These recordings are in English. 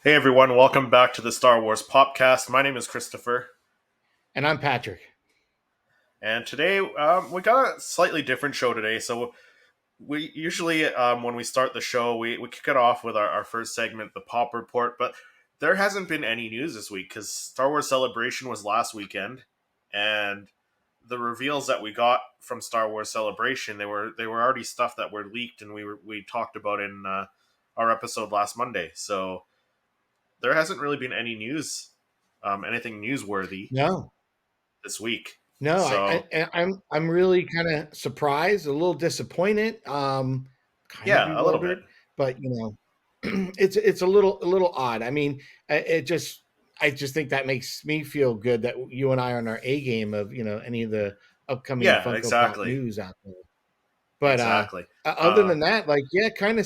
Hey everyone, welcome back to the Star Wars Popcast. My name is Christopher, And I'm Patrick. and today we got a slightly different show today. So we usually, when we start the show, we kick it off with our first segment, the Pop Report. But there hasn't been any news this week because Star Wars Celebration was last weekend, and the reveals that we got from Star Wars Celebration they were already stuff that were leaked, and we talked about in our episode last Monday. So there hasn't really been any news, anything newsworthy No, this week. no, So I'm really kind of surprised, a little disappointed, kind of yeah, a little bit. bewildered, but it's a little odd. I mean, I just think that makes me feel good that you and I are on our A game of any of the upcoming Yeah, Funko Pop exactly, news out there. But exactly. other than that, like yeah, kind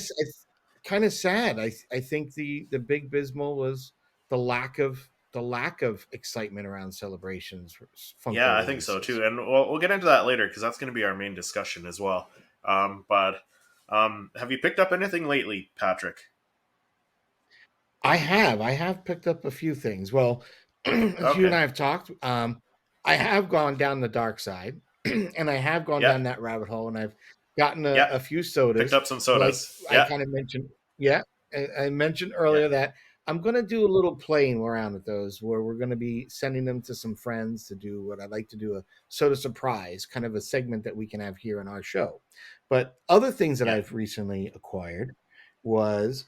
of sad. I think the big bismal was the lack of excitement around celebrations for Funko Yeah, I think so releases. too, and we'll get into that later because that's going to be our main discussion as well. But have you picked up anything lately, Patrick? I have picked up a few things. Well, as you and Okay. I have talked, I have gone down the dark side, and I have gone Yeah, down that rabbit hole, and I've gotten yeah. a few Picked sodas, up some like sodas. I Yeah, kind of mentioned. Yeah, I mentioned yeah, earlier that I'm going to do a little playing around with those, where we're going to be sending them to some friends to do what I like to do, a soda surprise, kind of a segment that we can have here on our show. But other things that yeah. I've recently acquired was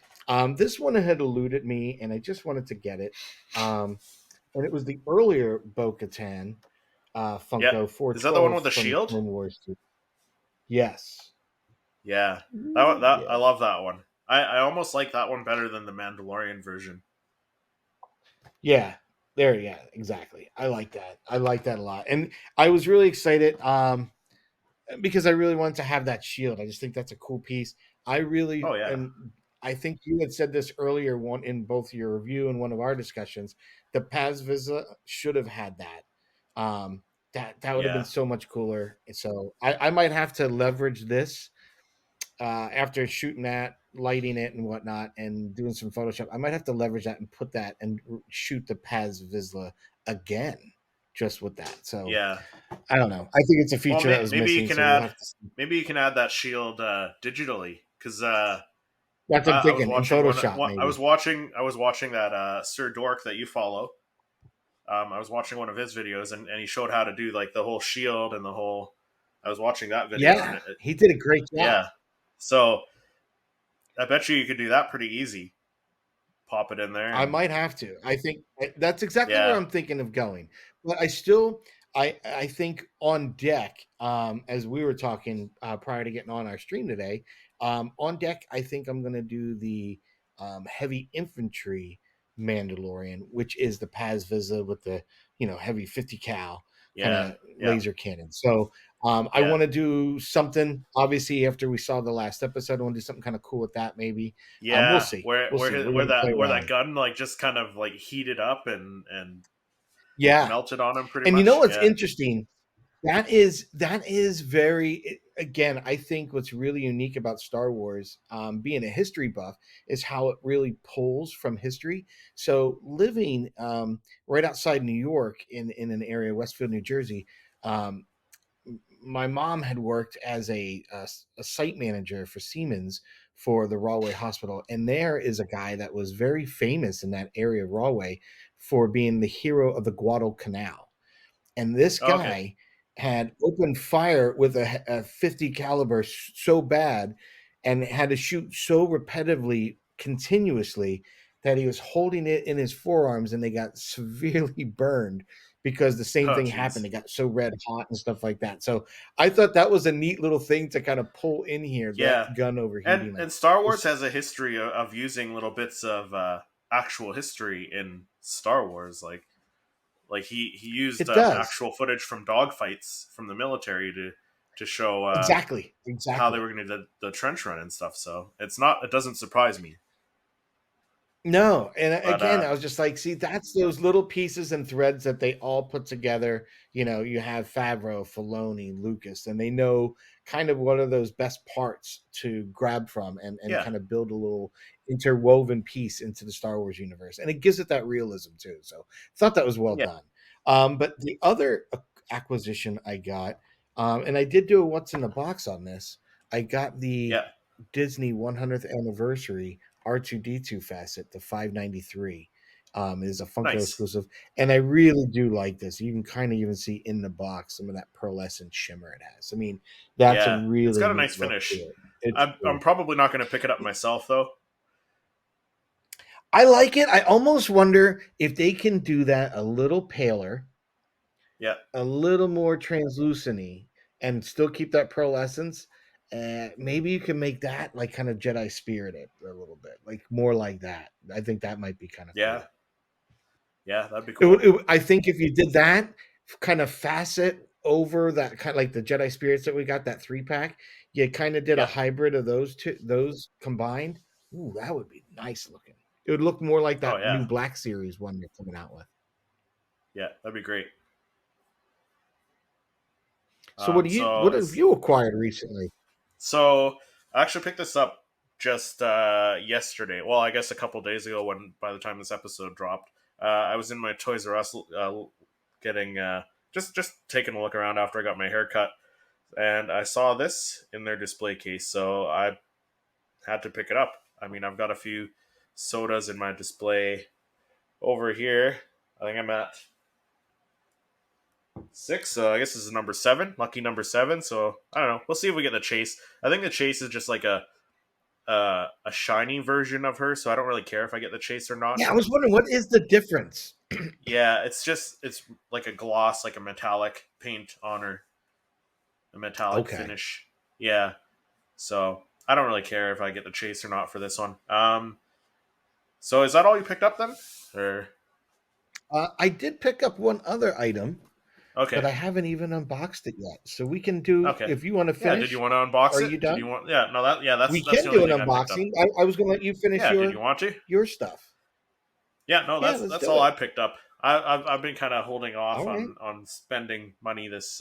this one had eluded me, and I just wanted to get it. And it was the earlier Bo Katan Yeah. Funko Is that the one 412 with the from the shield? Clone Wars. Yes. Yeah. Ooh, That I yeah. love that one. I almost like that one better than the Mandalorian version. Yeah. There, yeah, exactly. I like that. I like that a lot. And I was really excited because I really wanted to have that shield. I just think that's a cool piece. I Oh really yeah. and I think you had said this earlier one in both your review and one of our discussions. The Paz Vizsla should have had that. That would have been Yeah. so much cooler. So I might have to leverage this after shooting that, lighting it and whatnot, and doing some Photoshop. I might have to leverage that and put that and shoot the Paz Vizsla again, just with that. So Yeah. I don't know. I think it's a Well, feature that was maybe you missing. can So we'll add have to see. maybe you can add that shield digitally because That's what I'm I was thinking in watching Photoshop, I maybe. was watching that Sir Dork that you follow. I was watching one of his videos and he showed how to do like the whole shield and the whole. I was watching that video and Yeah, he did a great job. yeah, so I bet you could do that pretty easy. Pop it in there I and might have to. I think that's exactly where yeah, I'm thinking of going. But I think on deck, as we were talking prior to getting on our stream today, on deck, I think I'm going to do the heavy infantry Mandalorian, which is the Paz Vizsla with the heavy 50 cal kind yeah, of yeah, laser cannon. So I yeah, want to do something. Obviously, after we saw the last episode, I want to do something kind of cool with that. Maybe we'll yeah. see. Where We'll see. We're where going to play that around. gun like just kind of like heated up and Yeah. melted on him pretty And you know much. what's Yeah, interesting? That is very again, I think what's really unique about Star Wars, being a history buff, is how it really pulls from history. So living right outside New York in an area, Westfield, New Jersey, um, my mom had worked as a site manager for Siemens for the Rahway Hospital, and there is a guy that was very famous in that area of Rahway for being the hero of the Guadalcanal. And this okay. guy had opened fire with a 50 caliber so bad and had to shoot so repetitively, continuously, that he was holding it in his forearms and they got severely burned because the same Oh thing happened. jeez. They got so red hot and stuff like that. So I thought that was a neat little thing to kind of pull in here, that Yeah, gun overheating. Like and Star Wars this, has a history of using little bits of actual history in Star Wars. Like he used it does. actual footage from dogfights from the military to show Exactly. how they Exactly. were going to do the trench run and stuff. So it doesn't surprise me. No, and But again, I was just like, see, that's those little pieces and threads that they all put together. You have Favreau, Filoni, Lucas, and they know kind of one of those best parts to grab from and Yeah. kind of build a little interwoven piece into the Star Wars universe. And it gives it that realism too. So I thought that was well Yeah. done. But the other acquisition I got, and I did do a what's in the box on this, I got the Yeah. Disney 100th anniversary R2D2 facet, the 593. Is a Funko Nice. exclusive, and I really do like this. You can kind of even see in the box some of that pearlescent shimmer it has. I mean, that's a Yeah. It's really got a neat nice look to finish. it. It's I'm cool. probably not going to pick it up myself though. I like it. I almost wonder if they can do that a little paler, Yeah. a little more translucent, and still keep that pearlescence. Maybe you can make that like kind of Jedi spirited a little bit, like more like that. I think that might be kind of Yeah. cool. Yeah. That'd be It cool. would, I think if you did that kind of facet over that kind of like the Jedi spirits that we got that 3-pack, you kind of did a Yeah. hybrid of those two, those combined. Ooh, that would be nice looking. It would look more like Oh that yeah. new Black Series one they're coming out with. Yeah. That'd be great. So what have It's you acquired recently? so I actually picked this up just yesterday. Well, I guess a couple days ago. When by the time this episode dropped, I was in my Toys R Us getting just taking a look around after I got my hair cut, and I saw this in their display case, so I had to pick it up. I mean, I've got a few sodas in my display over here. I think I'm at 6, so I guess this is number 7, lucky number 7. So I don't know. We'll see if we get the chase. I think the chase is just like a shiny version of her, so I don't really care if I get the chase or not. Yeah, I was wondering what is the difference. Yeah, it's like a gloss, like a metallic paint on her, a metallic Okay. finish. Yeah, so I don't really care if I get the chase or not for this one. So is that all you picked up then? Or I did pick up one other item, but okay, I haven't even unboxed it yet. So we can do okay, if you want to yeah. Did you finish. want to unbox Are it? you Did done? you want? Yeah, no, that yeah, We that's can the do only an thing I picked up. unboxing. I was going to let you finish Yeah, did you want to? your stuff. Yeah, no, Yeah, that's let's that's do all I it. picked up. I've been kind of holding off All right. on spending money this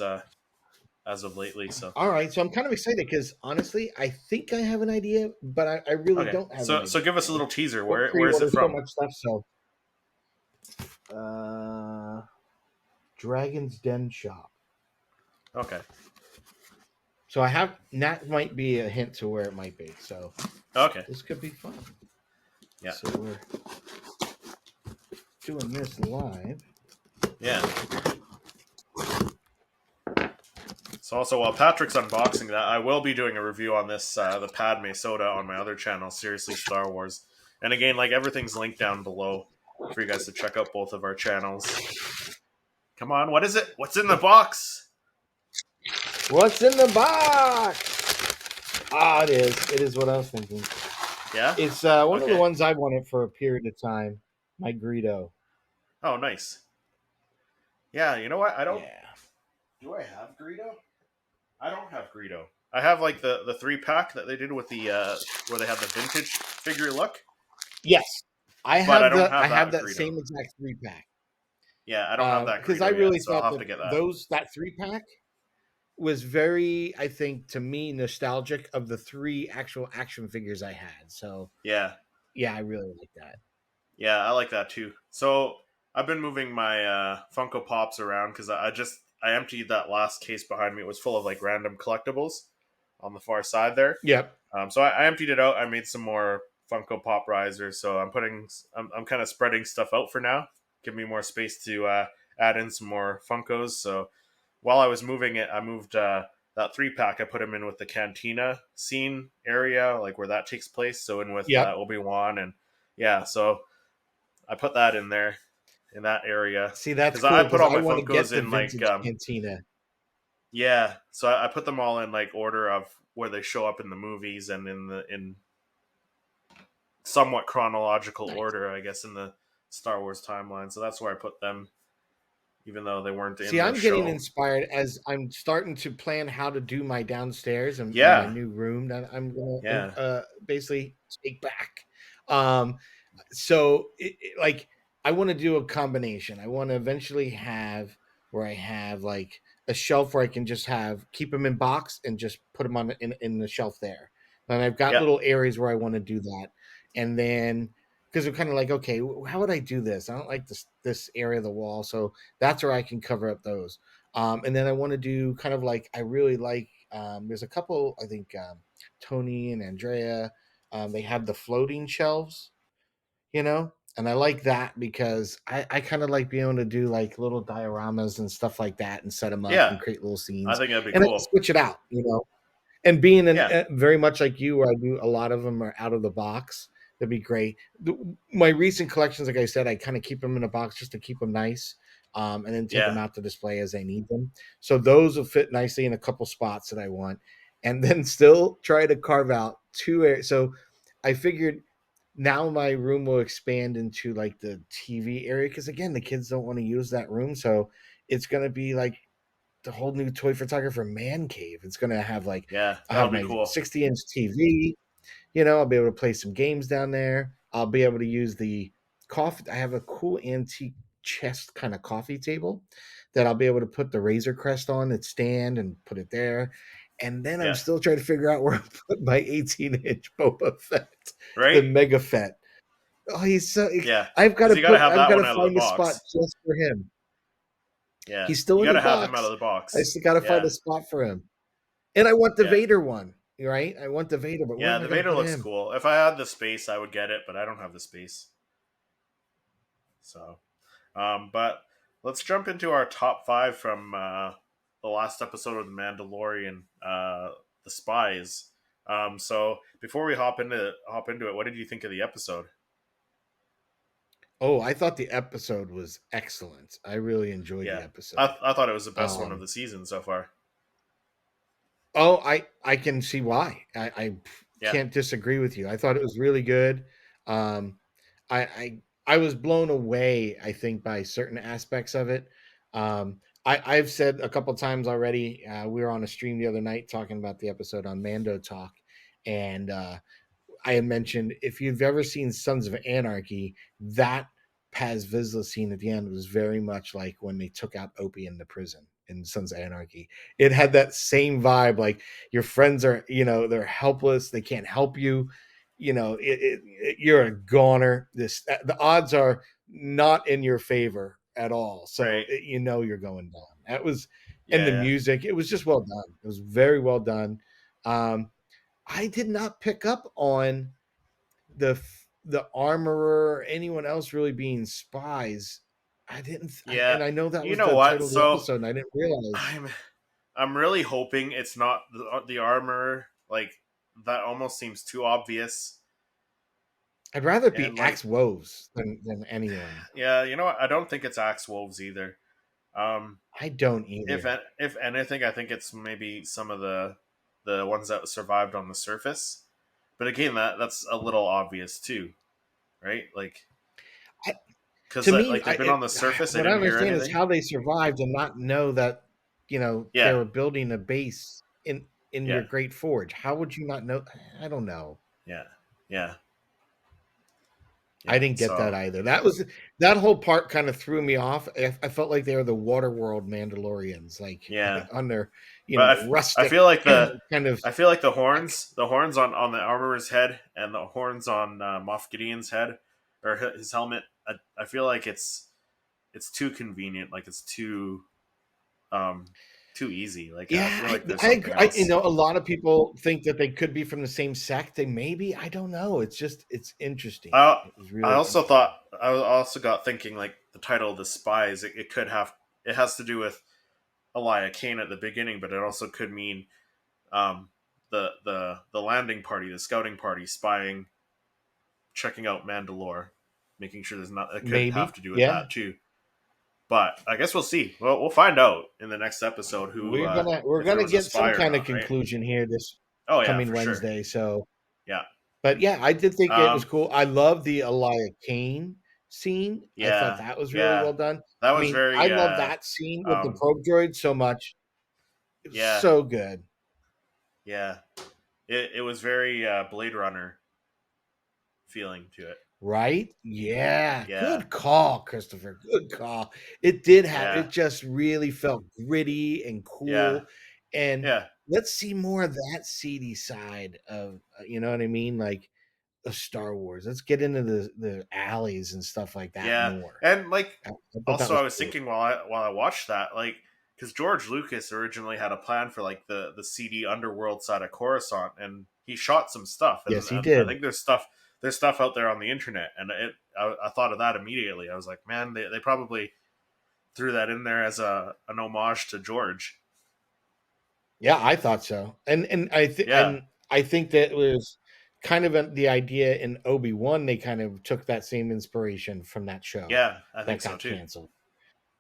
as of lately. So All right. So I'm kind of excited because honestly, I think I have an idea, but I really okay, don't have an so idea. give us a little teaser. We'll Where is it pre-order so from? much stuff. So, uh, Dragon's Den shop. Okay, So I have that might be a hint to where it might be. So okay, this could be fun. yeah, So we're doing this live. yeah. So also while Patrick's unboxing that, I will be doing a review on this the Padme soda on my other channel, Seriously Star Wars. And again, like everything's linked down below for you guys to check out both of our channels. Come on, what is it? What's in the box? What's in the box? Ah, it is. It is what I was thinking. Yeah. It's one of the Okay. ones I wanted for a period of time. My Greedo. Oh, nice. Yeah. You know what? I don't. Yeah. Do I have Greedo? I don't have Greedo. I have like the 3-pack that they did with the where they had the vintage figure look, Yes. but I don't I have have that that Greedo. same exact 3-pack. Yeah, I don't have that Because I Greedo yet, really so I'll thought have that to get that. that 3-pack was very, I think, to me, nostalgic of the 3 actual action figures I had. So Yeah, yeah, I really like that. yeah, I like that too. So I've been moving my Funko Pops around because I emptied that last case behind me. It was full of like random collectibles on the far side there. Yep. So I emptied it out. I made some more Funko Pop risers. So I'm kind of spreading stuff out for now. Give me more space to add in some more Funkos. So while I was moving it, I moved that 3-pack. I put him in with the cantina scene area, like where that takes place. So in with Yep. Obi-Wan, and yeah, so I put that in there in that area See, that's because I cool put because all I my want to Funkos get the in like vintage cantina. yeah. So I put them all in like order of where they show up in the movies and in somewhat chronological Nice. order, I guess, in the Star Wars timeline. So that's where I put them, even though they weren't See, in the I'm getting show. inspired as I'm starting to plan how to do my downstairs and in my Yeah, new room that I'm gonna yeah, basically take back. Um, so like I want to do a combination. I want to eventually have where I have like a shelf where I can just keep them in box and just put them on in the shelf there. And I've got Yeah, little areas where I want to do that. And then because I'm kind of like, okay, how would I do this? I don't like this area of the wall, so that's where I can cover up those. And then I want to do kind of like I really like. There's a couple, I think Tony and Andrea. They have the floating shelves, and I like that because I kind of like being able to do like little dioramas and stuff like that and set them up yeah. and create little I scenes, think that'd be and I can cool. switch it out. And being Yeah, very much like you, where I do a lot of them are out of the box. That'd be great. My recent collections, like I said, I kind of keep them in a box just to keep them nice, and then take them yeah, out to display as I need them. So those will fit nicely in a couple spots that I want, and then still try to carve out two areas. So I figured now my room will expand into like the TV area because again, the kids don't want to use that room, so it's gonna be like the whole new toy photographer man cave. It's gonna have like yeah. I That'll have be my cool. 60-inch TV. I'll be able to play some games down there. I'll be able to use the coffee. I have a cool antique chest kind of coffee table that I'll be able to put the Razor Crest on its stand and put it there. And then I'm Yeah, still trying to figure out where to put my 18-inch Boba Fett, the right. Mega Fett. Oh, he's so. Yeah, I've got because to you got to have I've that got one to out of the find a spot box. just for him. Yeah, He's still you in got the to have him out of box. the I box. still got to find Yeah, a spot for him. And I want the yeah, Vader one, right? I want the Vader, but where yeah. am I The going to Vader put looks him? cool. If I had the space, I would get it, but I don't have the space. So, but let's jump into our top five from the last episode of the Mandalorian, the Spies. So before we hop into it, what did you think of the episode? Oh, I thought the episode was excellent. I really enjoyed the Yeah, episode. I thought it was the best one of Um, the season so far. oh, I can see why. I Yeah, can't disagree with you. I thought it was really good. Um, I was blown away. I think by certain aspects of it. I've said a couple times already. We were on a stream the other night talking about the episode on Mando Talk, and I had mentioned if you've ever seen Sons of Anarchy, that Paz Vizsla scene at the end was very much like when they took out Opie in the prison in Sons of Anarchy. It had that same vibe, like your friends are, they're helpless, they can't help you. You're a goner. The odds are not in your favor at all. So right. you're going down. That was, and the Yeah, music, it was just well done. It was very well done. Um, I did not pick up on the armorer or anyone else really being spies. I didn't, yeah. and I know that You was know the what? title of the So episode, and I didn't realize. I'm I'm really hoping it's not the armor. Like that almost seems too obvious. I'd rather it be And like, Axe Woves than anyone. yeah, you know what? I don't think it's Axe Wolves either. Um, I don't either. if anything, I think it's maybe some of the ones that survived on the surface. But again, that's a little obvious too, right? Like, I, because to me, like they've been on the surface, they what I didn't hear understand is anything. how they survived and not know that they Yeah, were building a base in your yeah, Great Forge. How would you not know? I don't know. yeah, yeah, I yeah. didn't get that So either. That whole part kind of threw me off. I felt like they were the Waterworld Mandalorians, like yeah, on their, but I rustic feel like kind of. I feel like the horns on the armorer's head and the horns on Moff Gideon's head or his helmet. I feel like it's too convenient. Like it's um too easy. Like I Yeah, feel like there's I agree. something else. A lot of people think that they could be from the same sect. They maybe, I don't know. It's interesting. I It was I really also interesting. thought I also got thinking like the title of the spies. It has to do with Elia Kane at the beginning, but it also could mean um the landing party, the scouting party, spying, checking out Mandalore, making sure there's not. It could have Maybe, to do with yeah. that too. But I guess we'll see. Well, we'll find out in the next episode who We're if there gonna was a get some spy or kind of not, right? conclusion here this Oh yeah, coming for sure. Wednesday. So, Yeah. but yeah, I did think it was Um. cool. I love the Elia Kane scene. I thought Yeah. that was really Yeah. well done. That I was mean, I very. love that scene with the Um. probe droid so much. It was Yeah. so good. Yeah. It was very Blade Runner feeling to it. Right? Yeah. Yeah, Good call, Christopher. Good call. It did have yeah, it just really felt gritty and yeah, cool. And yeah, let's see more of that seedy side of you know what I mean? Like of Star Wars. Let's get into the alleys and stuff like that yeah. more. And like, I thought that also, was I was cool. thinking while I watched that, like, because George Lucas originally had a plan for like the seedy underworld side of Coruscant, and he shot some stuff, Yes, he and I did. think there's stuff out there on the internet, and I thought of that immediately. I was like, man, they probably threw that in there as an homage to George. Yeah, I thought so. Yeah, And I think that was kind of the idea in Obi-Wan. They kind of took that same inspiration from that show yeah, I think that so got too. canceled.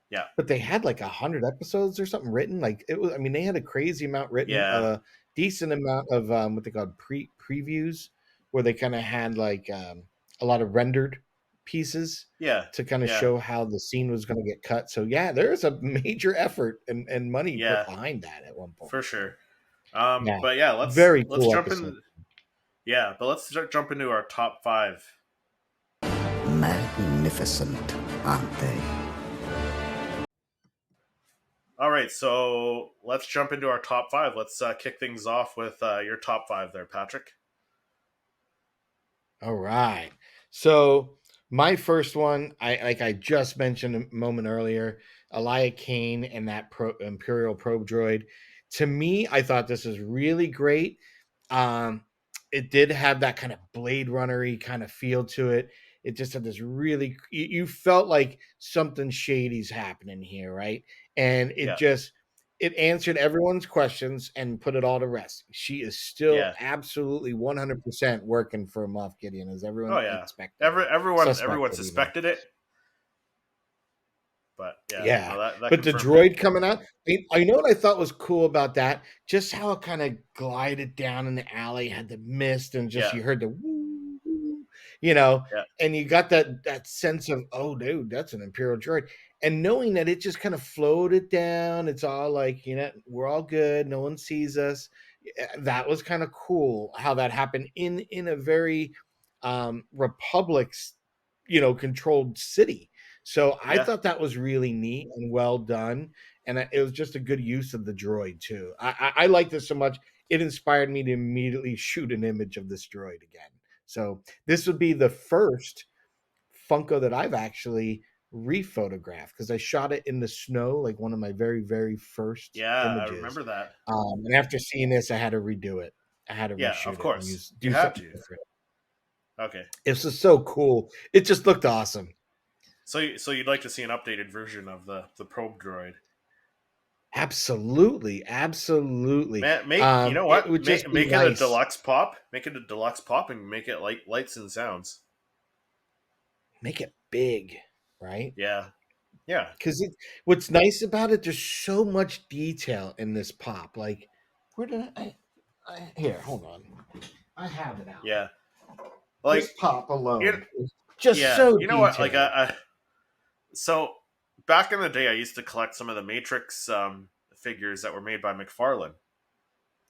Yeah, But they had like 100 episodes or something written. Like it was, I mean, they had a crazy amount written, yeah, a decent amount of what they called previews, where they kind of had like a lot of rendered pieces yeah, to kind of yeah, show how the scene was going to get cut. So yeah, there's a major effort and money put yeah, behind that at one point. for So sure. yeah, But yeah, very let's cool jump episode. in. Yeah, but let's jump into our top five. Magnificent, aren't they? All right, so let's jump into our top five. Let's kick things off with your top five there, Patrick. All right. So my first one, I just mentioned a moment earlier, Elia Kane and that Imperial probe droid. To me, I thought this was really great. Um, it did have that kind of Blade Runnery kind of feel to it. It just had this really you felt like something shady's happening here, right? And Yeah, it answered everyone's questions and put it all to rest. She is still yeah. absolutely 100% working for Moff Gideon, as Oh everyone yeah. expected or Everyone suspected, even. suspected it, but yeah, Yeah, no, that but the confirmed it. droid coming out, I know what I thought was cool about that, just how it kinda glided down in the alley, had the mist, and just Yeah, you heard the woo, woo, you know, yeah, and you got that sense of, "Oh, dude, that's an Imperial droid," and knowing that it just kinda floated down, it's all like, "We're all good, no one sees us." That was kinda cool how that happened in a very, Republic's, controlled city. So I yeah, thought that was really neat and well done, and it was just a good use of the droid too. I liked this so much; it inspired me to immediately shoot an image of this droid again. So this would be the first Funko that I've actually rephotographed because I shot it in the snow, like one of my very, very first yeah. I images. remember that. And after seeing this, I had to redo it. I had to Yeah, of reshoot it and course use you do had something to. different. Okay, It's just so cool. It just looked awesome. so you'd like to see an updated version of the probe droid? Absolutely, absolutely. Make you know It what? would just be Make it a nice. deluxe pop. Make it a deluxe pop and make it like lights and sounds. Make it big, right? Yeah, yeah, Because what's nice about it, there's so much detail in this pop. Like, where did here, hold on. I have it out. yeah. Like This pop it. alone is just Yeah, so you know what? Like detailed. so back in the day, I used to collect some of the Matrix figures that were made by McFarlane,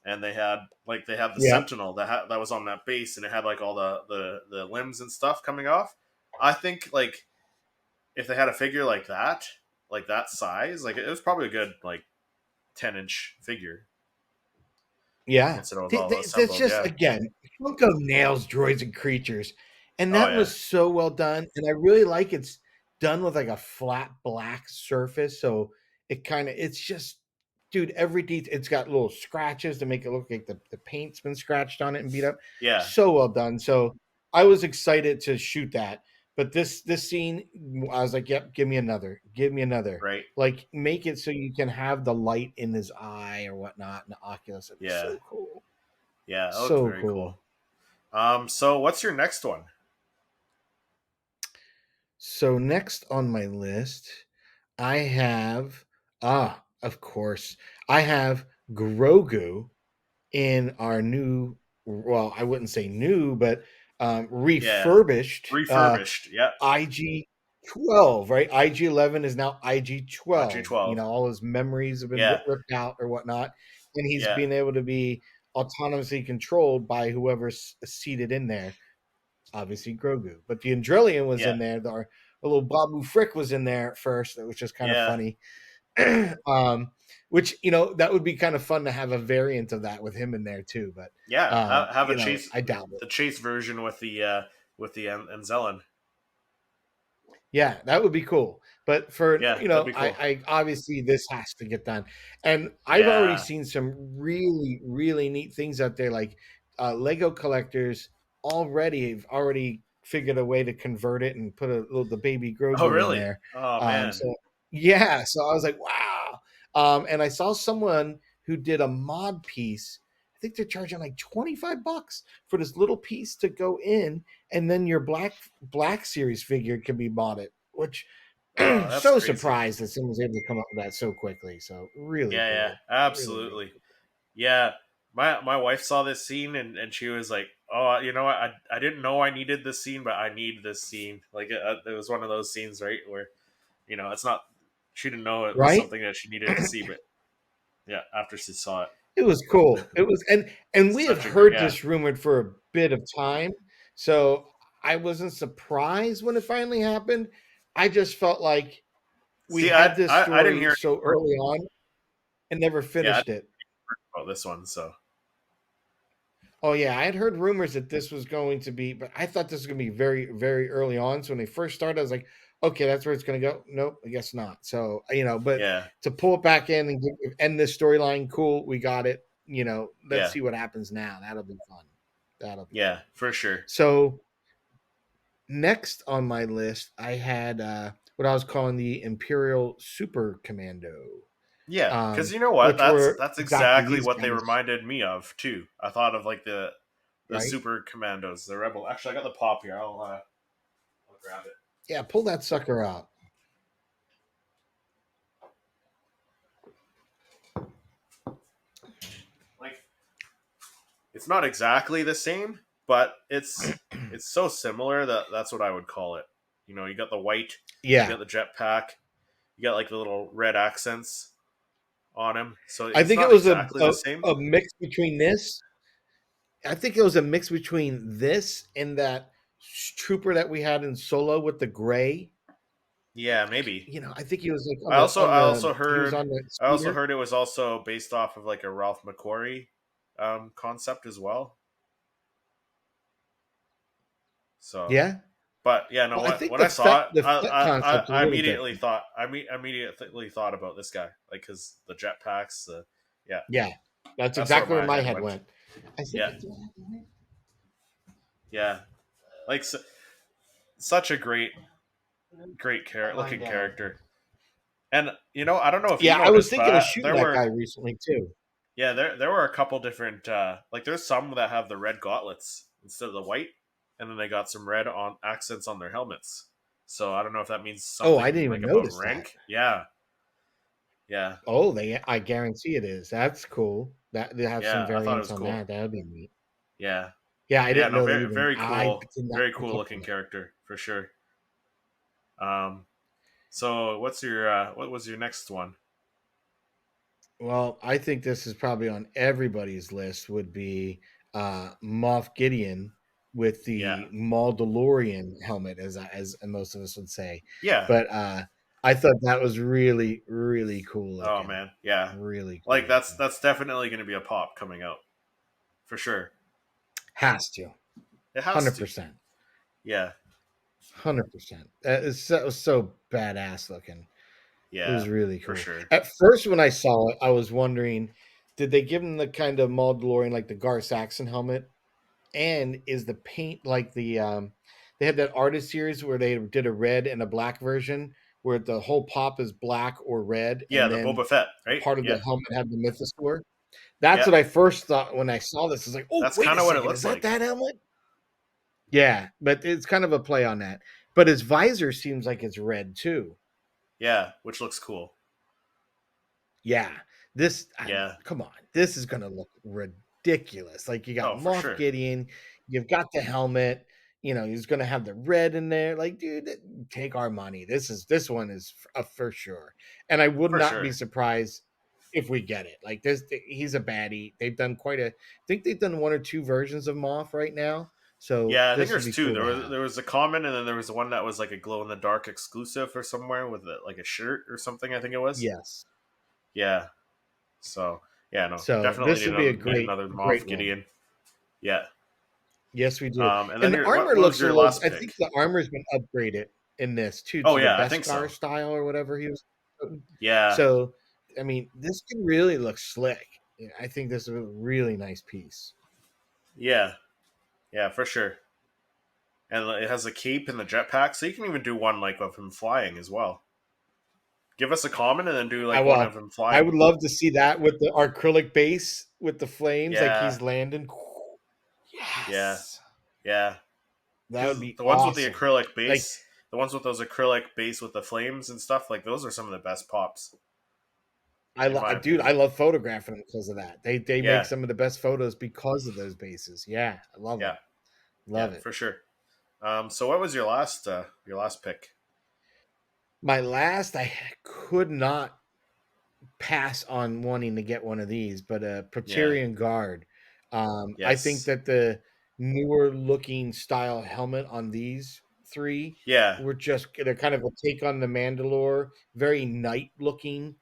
and they had the Yeah. Sentinel that was on that base, and it had like all the limbs and stuff coming off. I think like if they had a figure like that size, like it was probably a good like 10-inch figure Yeah. once it was all That's assembled. just, Yeah. again, Funko nails droids and creatures. And Oh that yeah. was so well done. And I really like it's done with like a flat black surface. So it's just, dude, every detail, it's got little scratches to make it look like the paint's been scratched on it and beat up. Yeah. So well done. So I was excited to shoot that. But this scene, I was like, yep, give me another. Right. Like make it so you can have the light in his eye or whatnot in the Oculus. It'd be Yeah. so cool. Yeah. That looked So very cool. cool. So what's your next one? So next on my list, I have of course, I have Grogu in our new, well, I wouldn't say new, but Yeah. refurbished Refurbished. Yeah. IG-12, right? IG-11 is now IG-12. G12. All his memories have been Yeah. ripped out or whatnot, and he's Yeah. being able to be autonomously controlled by whoever's seated in there. obviously Grogu. But the Andrillian was Yeah, in there. The little Babu Frick was in there at first, which was kind of yeah, funny. Which that would be kind of fun to have a variant of that with him in there too. But yeah. Have a chase, I doubt it. the chase version with the Anzellan. Yeah, that would be cool. But for Yeah, that'd be cool. I obviously this has to get done. And I've already Yeah. seen some really, really neat things out there. Like Lego collectors already have already figured a way to convert it and put the baby Oh, Grogu in really? there. Oh man. So yeah, so I was like, wow. And I saw someone who did a mod piece. I think they're charging like $25 for this little piece to go in, and then your Black Series figure can be modded, which Oh, that's so crazy. surprised that someone's able to come up with that so quickly. So really Yeah, yeah, cool. Really, really absolutely. cool. Yeah, my wife saw this scene and she was like, "Oh, you know what? I didn't know I needed this scene, but I need this scene." Like it was one of those scenes, right, where it's not. She didn't know it was Right? something that she needed to see, but yeah, after she saw it, It was cool. It was, and we have such a great. heard Yeah. this rumored for a bit of time. So I wasn't surprised when it finally happened. I just felt like we See, had this I didn't story hear so early on and never yeah, I finished didn't it. hear about this one, so Oh yeah, I had heard rumors that this was going to be, but I thought this was going to be very, very early on. So when they first started, I was like, okay, that's where it's going to go. Nope, I guess not. So but yeah, to pull it back in and end this storyline, cool, we got it. Let's yeah, see what happens now. That'll be fun. That'll be fun. yeah, for sure. So next on my list, I had what I was calling the Imperial Super Commando, Yeah, because you know what? which were That's exactly exactly these what they guys, reminded me of too. I thought of like the right? super commandos, the rebel. Actually, I got the pop here. I'll grab it. Yeah, pull that sucker out. Like it's not exactly the same, but it's so similar that that's what I would call it. You got the white, you Yeah, got the jetpack, you got like the little red accents on him. So I it's think it not was exactly the same. a mix between this. I think it was a mix between this and that trooper that we had in Solo with the gray. Yeah, maybe. I think he was like I also on I the also he was heard on the I also speeder. heard it was also based off of like a Ralph McQuarrie concept as well. So, Yeah. but yeah, no. Well, I think When I saw it, the Fett concept's a I little immediately different. thought immediately thought about this guy, like because the jetpacks. Yeah, Yeah, that's that's where exactly where my my head head went. went. I think Yeah, it's yeah, like such a great lying looking down. character. And I don't know if you Yeah, I was noticed, thinking of but shooting there that guy were recently too. there were a couple different like there's some that have the red gauntlets instead of the white, and then they got some red on accents on their helmets. So I don't know if that means Oh, I something didn't like even about notice that. rank. Yeah, yeah, Oh, I guarantee it is. That's cool. That they have some yeah. I thought it variants was on cool. that. That would be neat. Yeah, Yeah, I but yeah, didn't no, know that very even. very cool looking character for sure. Um, so what was your next one? Well, I think this is probably on everybody's list. Would be Moff Gideon with Yeah, the Mandalorian helmet, as most of us would say. yeah. But I thought that was really, really cool Oh looking. man, yeah. Really cool Like looking. that's definitely going to be a pop coming out for sure. Has to, It has hundred to. percent, Yeah, 100%. That was so badass looking. It yeah, was really for cool. sure. At first, when I saw it, I was wondering, did they give him the kind of Mandalorian like the Gar Saxon helmet? And is the paint like they had that artist series where they did a red and a black version where the whole pop is black or red, Yeah, and the then Boba Fett, a right? part of the Yeah, helmet had the mythosaur. That's yeah. what I first thought when I saw this. It's like, oh, That's wait kind a of what it second, is looks that like. that helmet? Yeah, but it's kind of a play on that. But his visor seems like it's red too. Yeah, which looks cool. Yeah, Yeah. come on, this is gonna look ridiculous. Like you got Oh, for Moff sure. Gideon, you've got the helmet. He's gonna have the red in there. Like, dude, take our money. This one is for sure. And I would For not be sure. surprised if we get it. Like this, he's a baddie. They've done I think they've done one or two versions of Moff right now. So Yeah, I think this would there's be two. cool There to was have. there was a common, and then there was the one that was like a glow in the dark exclusive or somewhere with like a shirt or something. I think it was. Yes. Yeah. So yeah, no, So definitely this need would be another a need great, another Moff great one. Gideon. Yeah. Yes, we do. And then And the your armor what was looks a your little. last I pick? think the armor's been upgraded in this too Oh to the yeah, I think Beskar so. style or whatever he was. Yeah. So, I mean, this can really look slick. Yeah, I think this is a really nice piece. Yeah. Yeah, for sure. And it has a cape and the jetpack, so you can even do one like of him flying as well. Give us a common and then do I like one well, of him I flying. would love to see that with the acrylic base with the flames, like Yeah. he's landing. Yeah. Yes, Yeah. that would Because be the ones with the awesome. acrylic Like base, the ones with those acrylic base with the flames and stuff, like those are some of the best pops, in my Dude, I opinion. love photographing them because of that. They make Yeah. some of the best photos because of those bases. Yeah, I love Yeah. them. Yeah, Love it. for sure. So what was your last pick? My last, I could not pass on wanting to get one of these, but a Yeah. Praetorian Guard. I think Yes. that the newer looking style helmet on these three Yeah. were just they're kind of a take on the Mandalore, very knight looking.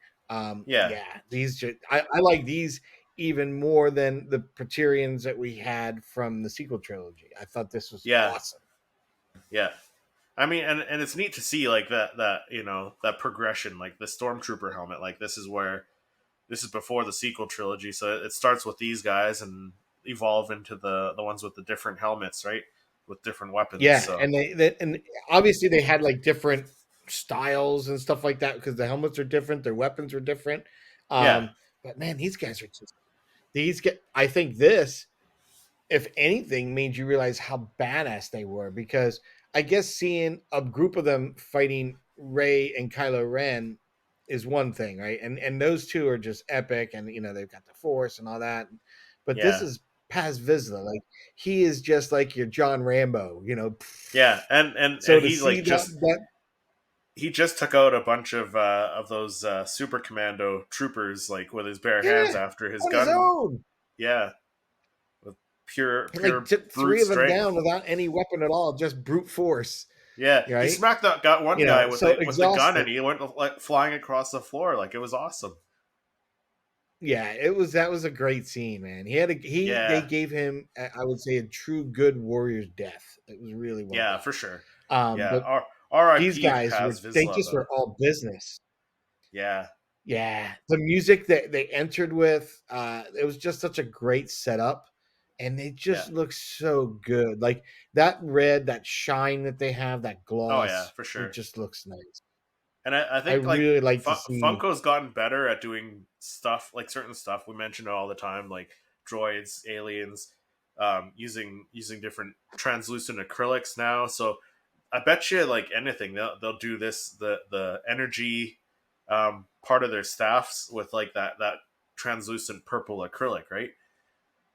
Yeah. Yeah, these just I like these even more than the Praetorians that we had from the sequel trilogy. I thought this was Yeah. awesome. Yeah. I mean, and it's neat to see like that that progression, like the stormtrooper helmet. Like this is before the sequel trilogy, so it starts with these guys and evolve into the ones with the different helmets, right, with different weapons. Yeah, So and and obviously they had like different styles and stuff like that because the helmets are different, their weapons are different. yeah, But man, these guys are just these get. I think this, if anything, made you realize how badass they were because I guess seeing a group of them fighting Rey and Kylo Ren is one thing, right? And those two are just epic, and they've got the Force and all that. But this yeah, is Paz Vizsla, like he is just like your John Rambo, yeah, and So to he see like that he just took out a bunch of those super commando troopers like with his bare hands yeah, after his on his gun. own, Yeah, with he like pure took brute three of them down strength. without any weapon at all, just brute force, Yeah, he right? smacked that got one guy So with the gun, exhausted. and he went like flying across the floor. Like it was awesome. Yeah, it was that was a great scene, man. He had a he they Yeah, gave him I would say a true good warrior's death. It was really well yeah, done. for sure. But Yeah, these R.I.P. guys Paz they Vizsla just were though. all business. Yeah, Yeah, the music that they entered with, it was just such a great setup, and they yeah. just look so good. Like that red, that shine that they have, that Oh yeah, gloss, for it sure. just looks nice. And I I think like really like to see. Funko's gotten better at doing stuff like certain stuff we mentioned it all the time, like droids, aliens, using different translucent acrylics now. So I bet you like anything they'll do this the energy part of their staffs with like that translucent purple acrylic, right?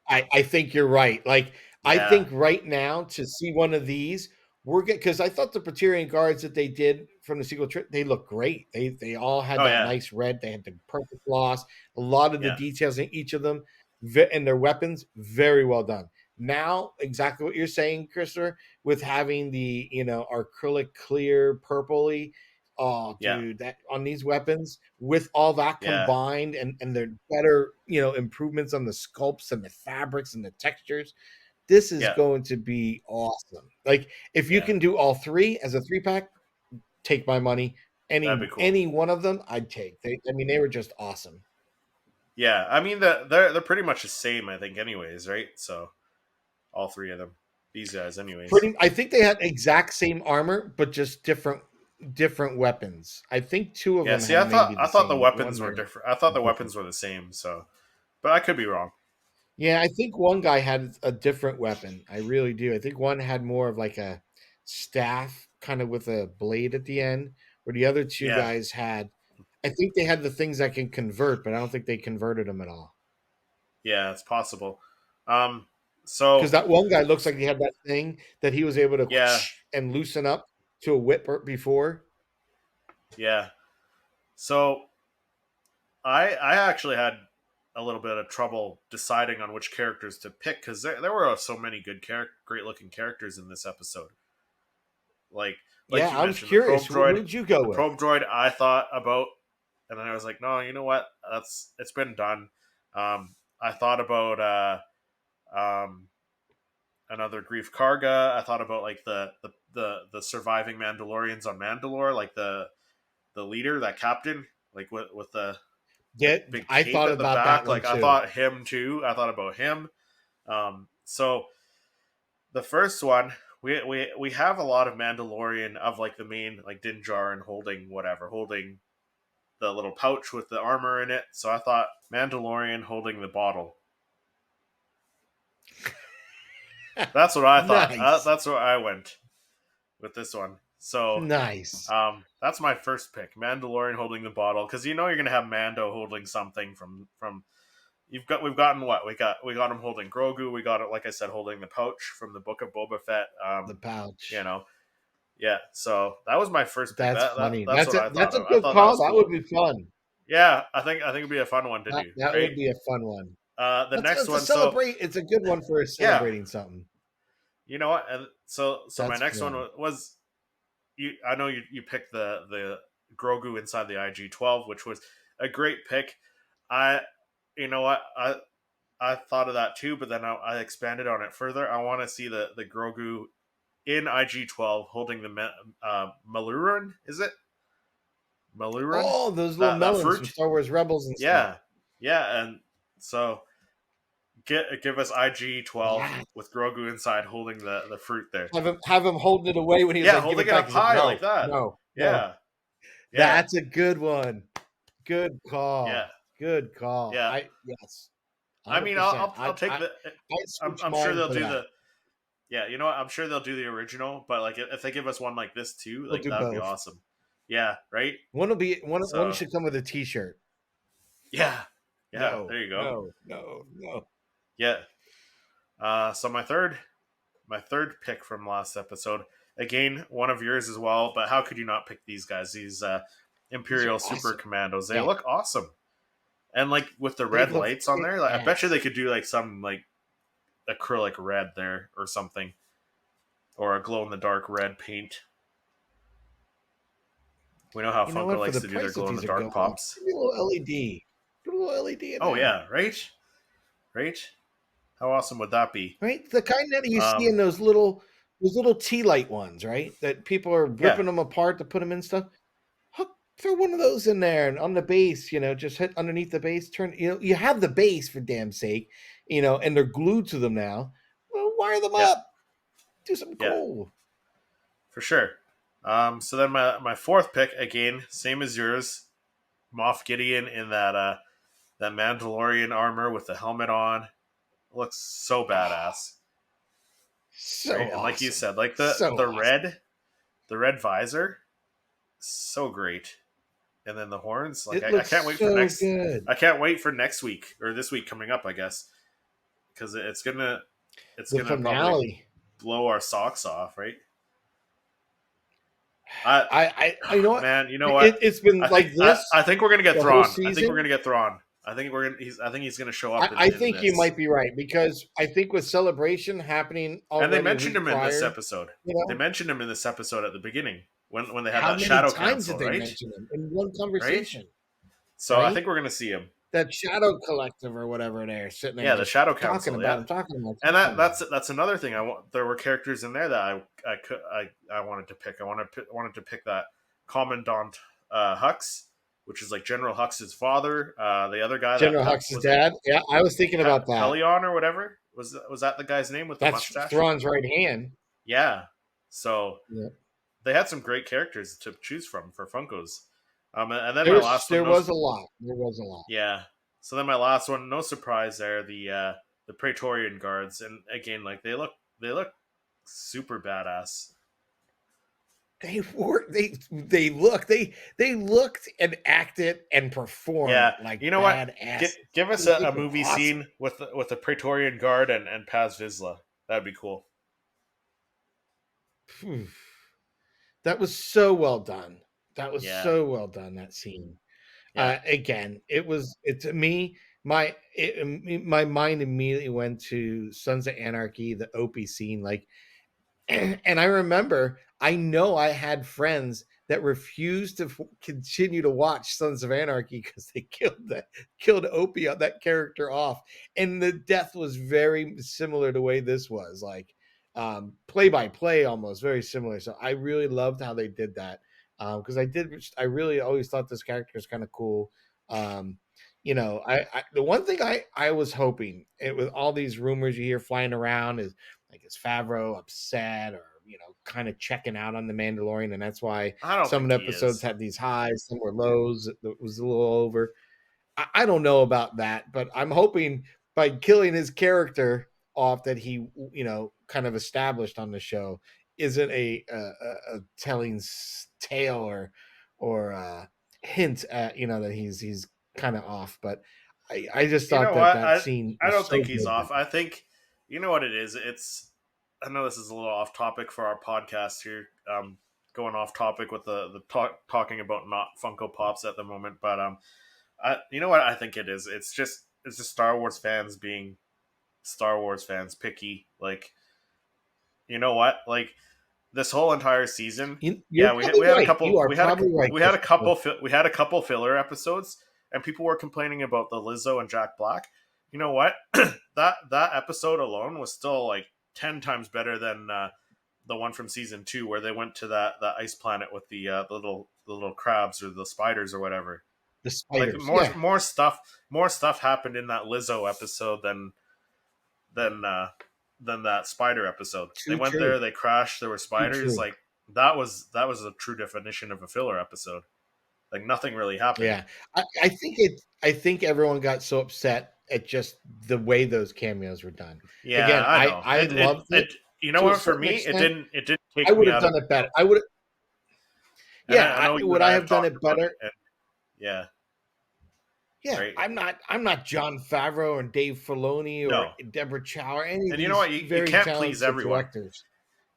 I think you're right. Like I Yeah. think right now to see one of these, we're good because I thought the Praetorian guards that they did from the sequel trip, they look great. They all had Oh that yeah. nice red. They had the perfect gloss. A lot of the Yeah. details in each of them and their weapons, very well done. Now, exactly what you're saying, Christopher, with having the acrylic clear purpley. Oh, Yeah. dude, that on these weapons with all that Yeah. combined and their better, improvements on the sculpts and the fabrics and the textures, this is Yeah. going to be awesome. Like if you Yeah. can do all three as a three pack, take my money. That'd be Any cool. any one of them, I'd take. I mean, they were just awesome. Yeah. I mean they're pretty much the same, I think, anyways, right? So all three of them. These guys, anyways. I think they had exact same armor, but just different weapons. I think two of Yeah, them see, had maybe I the thought the same, but one weapons were they're different. I thought the different. weapons were the same. So, but I could be wrong. Yeah, I think one guy had a different weapon. I really do. I think one had more of like a staff, kind of with a blade at the end, where the other two Yeah, guys had. I think they had the things that can convert, but I don't think they converted them at all. yeah, it's possible. Um, Because so that one guy looks like he had that thing that he was able to yeah, and loosen up to a whip before. yeah. So I actually had. a little bit of trouble deciding on which characters to pick because there were so many good great looking characters in this episode. Like Yeah, you I was mentioned, the curious. probe droid. Who'd you go The with? probe droid I thought about, and then I was like, no, you know what? It's been done. I thought about um, another Grief Karga. I thought about like the surviving Mandalorians on Mandalore, like the leader, that captain, like with the Yeah, big I cape thought at the about that back. one Like I too. thought him too. I thought about him. So the first one, we have a lot of Mandalorian of like the main like Din Djarin holding the little pouch with the armor in it. So I thought Mandalorian holding the bottle. That's what I thought. Nice, That's where I went with this one. So nice. that's my first pick. Mandalorian holding the bottle because you know you're gonna have Mando holding something from. We've gotten what we got him holding Grogu. We got it, like I said, holding the pouch from the Book of Boba Fett. The You pouch. know, yeah. So that was my first pick. That's funny. That's what I thought That's a of. I good thought that call. was That would cool. be fun. Yeah, I think it'd be a fun one to That do. that Right. would be a fun one. The next That's a one. So celebrate. It's a good one for yeah, celebrating something. you know what? And so my That's next one fun. was you. I know you picked the Grogu inside the IG-12, which was a great pick. I you know what I thought of that too, but then I expanded on it further. I want to see the Grogu in IG-12 holding the Maluran. Is it Maluran? Oh, those little That melons from fruit. Star Wars Rebels and stuff. Yeah, yeah, and so give us IG-12 Yeah. with Grogu inside holding the fruit there. Have him holding it away when he was Yeah, like, "Give holding it it back." up He's like, high "No, like that. no, no." Yeah, yeah, That's a good one. Good yeah, call. Good call. yeah. Yes, I mean, I'll 100%. I'll, I'll take the. I switch I'm sure mine they'll for do that. the. Yeah, you know what? I'm sure they'll do the original, but like if they give us one like this too, We'll like do that would be both. awesome. Yeah, right. One will be one. One So should come with a T-shirt. yeah, yeah. No, There you go. no, no, no. Yeah. So my third pick from last episode, again one of yours as well. But how could you not pick these guys? These These are Imperial Super awesome. Commandos. They Yeah, look awesome, and like with the they red look lights on there, like, I bet you badass. they could do like some like acrylic red there or something, or a glow in the dark red paint. We know how You know Funko what? For likes the to do their price that glow in the these are dark going, pops. give me a little LED. Put a little LED in Oh there. yeah, right, right. How awesome would that be? Right? The kind that you see Um, in those little tea light ones, right? That people are yeah, ripping them apart to put them in stuff. Throw one of those in there and on the base, just hit underneath the base, turn, you have the base for damn sake, and they're glued to them now. Well, wire them yeah, up. Do something yeah, cool. for sure. So then my fourth pick again, same as yours, Moff Gideon in that Mandalorian armor with the helmet on. Looks so badass, So right? And like you awesome. said, like So awesome. the red visor, so great. And then the horns, like It I looks can't wait for so next. good. I can't wait for next week or this week coming up, I guess, because it's The gonna probably finale. blow our socks off, right? I You know what? man, you know what? It's been like this I think we're gonna get the whole Thrawn. I think we're season. gonna get Thrawn. I think he's gonna show up I in think you this. might be right because I think with Celebration happening And they already a mentioned week him in this prior, episode. you They know, mentioned him in this episode at the beginning when they had how that many Shadow times Council, did they right? mention him in one Right. conversation? So I Right? think we're gonna see him. That Shadow Collective or whatever they're sitting there Yeah, the just Shadow talking Council. about Yeah, him, talking about, and talking about him. that's another thing. There were characters in there that I wanted to pick. Wanted to pick that Commandant Hux, which is like General Hux's father. The other guy that General Hux's was it dad. Yeah, I was thinking about that. Pelion or whatever was that the guy's name with the That's mustache? Thrawn's right hand. Yeah. So Yeah. they had some great characters to choose from for Funkos. And then my last one, There was a lot. There was a lot. yeah. So then my last one, no surprise there, the Praetorian Guards, and again, like they look super badass. They were they looked and acted and performed Yeah, like you know what? badass. Give us They a were movie awesome. scene with a Praetorian Guard and Paz Vizsla. That'd be cool. Phew. That was so well done. That was Yeah, so well done. That scene. yeah, Again, it to me. my mind immediately went to Sons of Anarchy, the Opie scene, like, and I remember, I know I had friends that refused to continue to watch Sons of Anarchy because they killed Opie, that character off, and the death was very similar to the way this was, like, play by play, almost very similar. So I really loved how they did that, because I really always thought this character was kind of cool. Um, I the one thing I was hoping, with all these rumors you hear flying around, is Favreau upset, or kind of checking out on the Mandalorian, and that's why I don't some of think the he episodes is. had these highs, some were lows. It was a little over. I don't know about that, but I'm hoping by killing his character off that he kind of established on the show isn't a telling tale, or hint at that he's kind of off. But I just You thought know that what? that scene I was don't so think he's good. off. I think you know what it is. I know this is a little off topic for our podcast here. Going off topic with the talking about not Funko Pops at the moment, but you know what I think it is. It's just Star Wars fans being Star Wars fans picky. Like, you know what? Like, this whole entire season, You're yeah, probably we had a right. You couple are probably right, Christopher. we had a couple filler episodes, and people were complaining about the Lizzo and Jack Black. You know what? That episode alone was still like 10 times better than the one from season 2, where they went to that ice planet with the little crabs or the spiders or whatever. The Like, spiders, yeah, more stuff happened in that Lizzo episode than than that spider episode. They too went true, there, they crashed, there were too spiders. true. Like, that was a true definition of a filler episode. Like, nothing really happened. Yeah, I think everyone got so upset at just the way those cameos were done. Yeah, Again, I know. I loved it You know to a what? For certain me, extent. it didn't I take would me have out of done the it better. show. I would, And yeah. I know you Would and I I have have done talked it about better? it. And yeah, Yeah, right. I'm not John Favreau or Dave Filoni or No, Deborah Chow or any of and you know these what? You very can't please talented everyone. directors.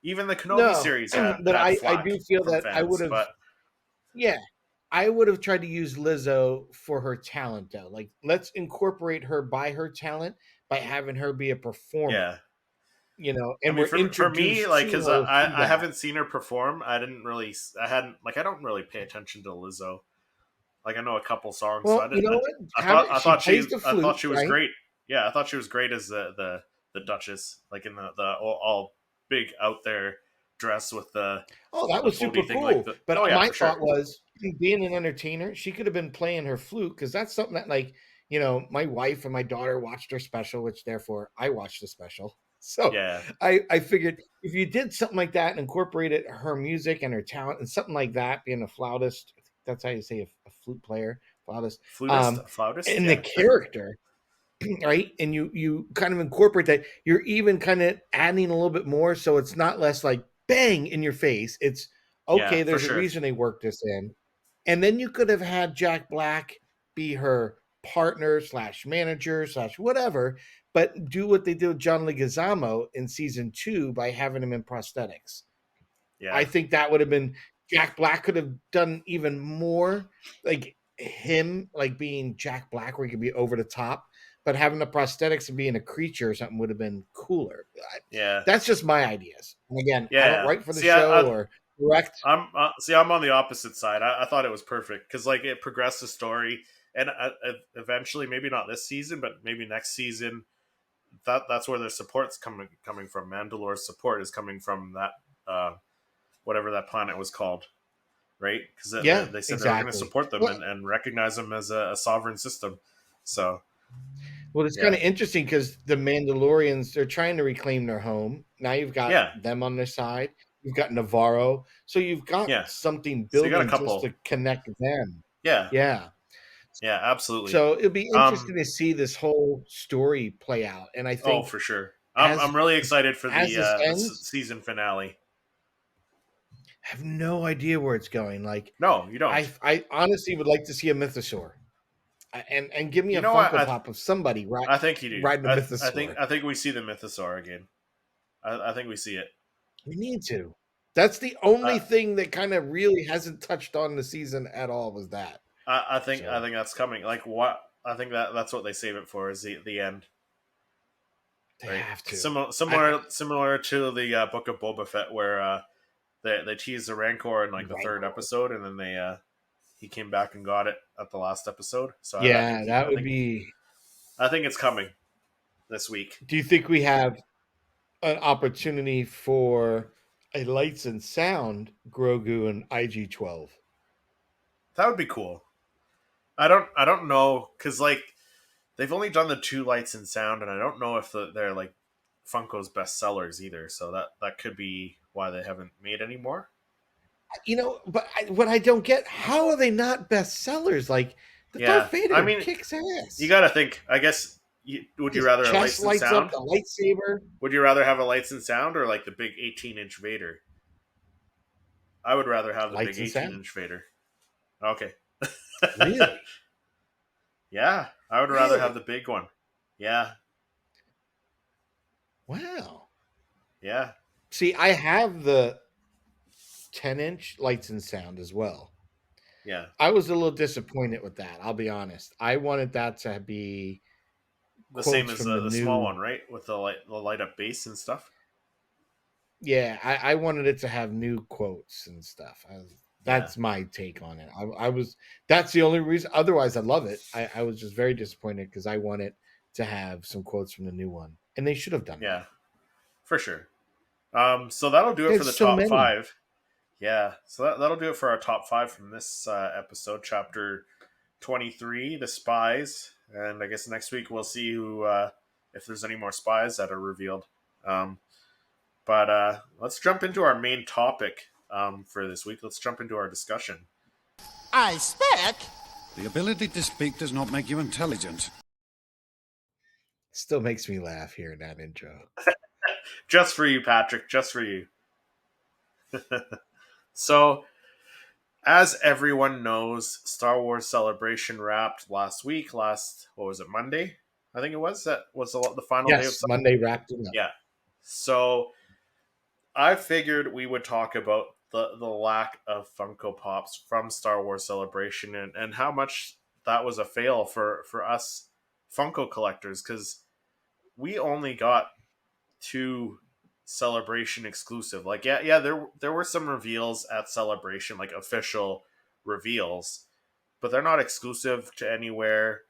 Even the Kenobi No, series but had I flack do feel from that I would fans, have. but Yeah, I would have tried to use Lizzo for her talent, though. Like, let's incorporate her by her talent by having her be a performer, yeah. I and mean, we're for me, introduced like, to because her through I that. haven't seen her perform. I hadn't, like, I don't really pay attention to Lizzo. Like, I know a couple songs, so Well, you know what? Have it. She plays the I thought flute, she was right? great. Yeah, I thought she was great as the Duchess, like in the all big out there dress with Oh, that the was super floaty thing, like cool. the But oh yeah, my for sure. thought was, being an entertainer, she could have been playing her flute, because that's something that, like, my wife and my daughter watched her special, which therefore I watched the special. So Yeah, I figured if you did something like that and incorporated her music and her talent and something like that, being a flautist, I think that's how you say a flute player, flautist, flautist. and the Yeah, character, right? And you kind of incorporate that. You're even kind of adding a little bit more, so it's not less like bang in your face. It's yeah, okay. for There's a sure. reason they worked this in, and then you could have had Jack Black be her partner slash manager slash whatever, but do what they did with John Leguizamo in season 2 by having him in prosthetics. I Yeah, think that would have been, Jack Black could have done even more, like him, like being Jack Black, where he could be over the top, but having the prosthetics and being a creature or something would have been cooler. yeah, That's just my ideas. And again, I don't yeah. write for the See, show or direct. I'm on the opposite side. I thought it was perfect because, like, it progressed the story, and eventually, maybe not this season, but maybe next season, that's where their support's coming from. Mandalore's support is coming from that whatever that planet was called, right? Because Yeah, they said they were going to exactly. support them Well, and recognize them as a sovereign system. So well, it's kind yeah, of interesting because the Mandalorians, they're trying to reclaim their home. Now you've got yeah, them on their side. You've got Navarro. So you've got yeah. something So you got a building just couple. to connect them. Yeah, Yeah. yeah, absolutely. So it'll be Um, interesting to see this whole story play out. And I oh, think for sure. as I'm really excited for as this the ends, season finale. I have no idea where it's going. Like, No, you don't. I honestly would like to see a mythosaur. And give me You a know what? Funko Pop of somebody I think you do. riding a mythosaur. I think we see the mythosaur again. I think we see it. We need to. That's the Uh, only thing that kind of really hasn't touched on the season at all, was that. I So think that's coming. Like, what? I think that's what they save it for, is the end, They right? have to. Similar to the Book of Boba Fett, where they teased the Rancor in like the third Rancor. episode, and then he came back and got it at the last episode. So Yeah, that would be. I think it's coming this week. Do you think we have an opportunity for a lights and sound Grogu and IG-12? That would be cool. I don't know, because like they've only done the 2 lights and sound, and I don't know if they're like Funko's best sellers either. So that could be why they haven't made any more. But what I don't get, how are they not bestsellers? Like, the Darth Yeah, I Vader mean, kicks you ass. got to think. I guess would you His rather a chest lights and lights up, sound? the lightsaber. Would you rather have a lights and sound or like the big 18-inch Vader? I would rather have the big Lights and sound. 18-inch Vader. Okay. Really? Yeah, I would rather have the big one. Yeah, Wow. yeah, See, I have the 10-inch lights and sound as well. yeah. I was a little disappointed with that. I'll be honest. I wanted that to be The same quotes as from the the small new. one, right? With the light up base and stuff. Yeah, I wanted it to have new quotes and stuff. Yeah, That's my take on it. I was. That's the only reason. Otherwise, I love it. I was just very disappointed because I wanted to have some quotes from the new one, and they should have done yeah, that. for sure. So that'll do it for There's the so top many. 5. Yeah, so that'll do it for our top 5 from this episode, chapter 23, the Spies. And I guess next week we'll see who, if there's any more spies that are revealed. But let's jump into our main topic for this week. Let's jump into our discussion. I speak. The ability to speak does not make you intelligent. Still makes me laugh hearing that intro. Just for you, Patrick. Just for you. So, as everyone knows, Star Wars Celebration wrapped last week. What was it, Monday? I think it was. That was the final day of Yes, Monday wrapped it up. Yeah. So I figured we would talk about the lack of Funko Pops from Star Wars Celebration, and how much that was a fail for us Funko collectors, because we only got 2 Celebration exclusive. Like, yeah, there were some reveals at Celebration, like official reveals, but they're not exclusive to anywhere.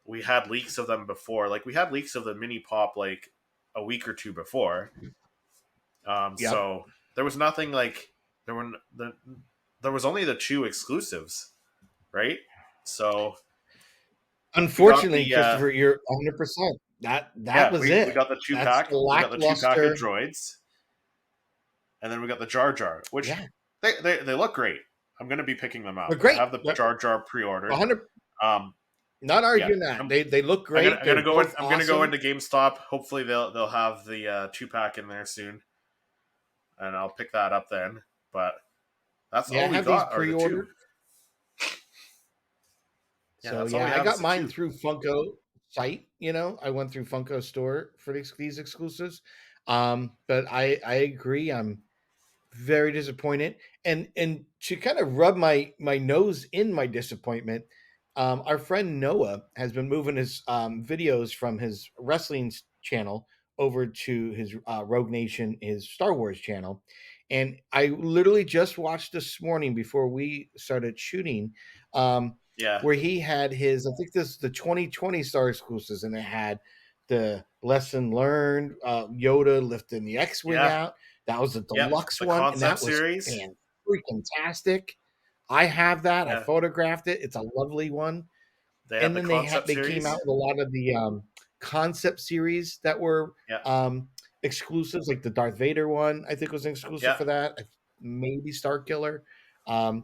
We had leaks of them before. Like, we had leaks of the mini pop like a week or 2 before. Yep. So there was nothing like there was only the 2 exclusives, right? So Unfortunately, the, Christopher, you're 100%. That was it. we got the 2 That's pack. the We got the 2 pack of lackluster. droids, and then we got the Jar Jar, which Yeah, they look great. I'm gonna be picking them up. they're great. I have the Jar Jar pre-ordered. 100. Um, Not yeah, arguing that. They look great. I'm gonna go in. Both I'm gonna go awesome. into GameStop. Hopefully they'll have the 2 pack in there soon, and I'll pick that up then. But that's Yeah, all I we have got. these Are the 2. pre-ordered. Yeah, So that's all we yeah, I have. got Is the mine 2. through Funko site. I went through Funko store for these exclusives. But I agree. I'm very disappointed. And to kind of rub my nose in my disappointment, our friend Noah has been moving his videos from his wrestling channel over to his Rogue Nation, his Star Wars channel. And I literally just watched this morning before we started shooting, Yeah, where he had his, I think this is the 2020 Star exclusives, and it had the lesson learned, Yoda lifting the X-wing yeah, out. That was a yeah. deluxe The one, and concept that was series. freaking tastic. I have that. I Yeah, photographed it. It's a lovely one. they had And the then concept they came out series. with a lot of the concept series that were Yeah, exclusives, like the Darth Vader one. I think was an exclusive yeah. for that. Maybe Star Killer. Um,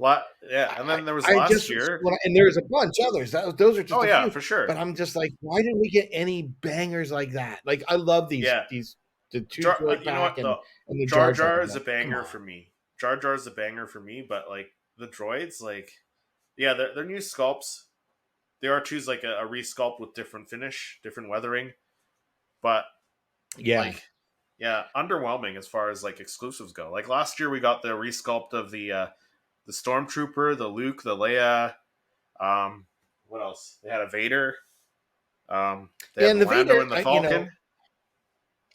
Yeah, and then there was I last just year. and there's a bunch others. Those are Oh just a yeah, few. for sure. But I'm just like, why didn't we get any bangers like that? Like, I love Yeah, the 2 droid you know what? pack The and the Jar Jar Jar. Jar is a But come banger on. for me. Jar Jar is a banger for me, but like the droids, like yeah, they're new sculpts. The R2's like a resculpt with different finish, different weathering, but Yeah. like yeah, underwhelming as far as like exclusives go. Like last year we got the resculpt of the Stormtrooper, the Luke, the Leia. What else? They had a Vader. They Yeah, had and the the Lando Vader, and the Falcon.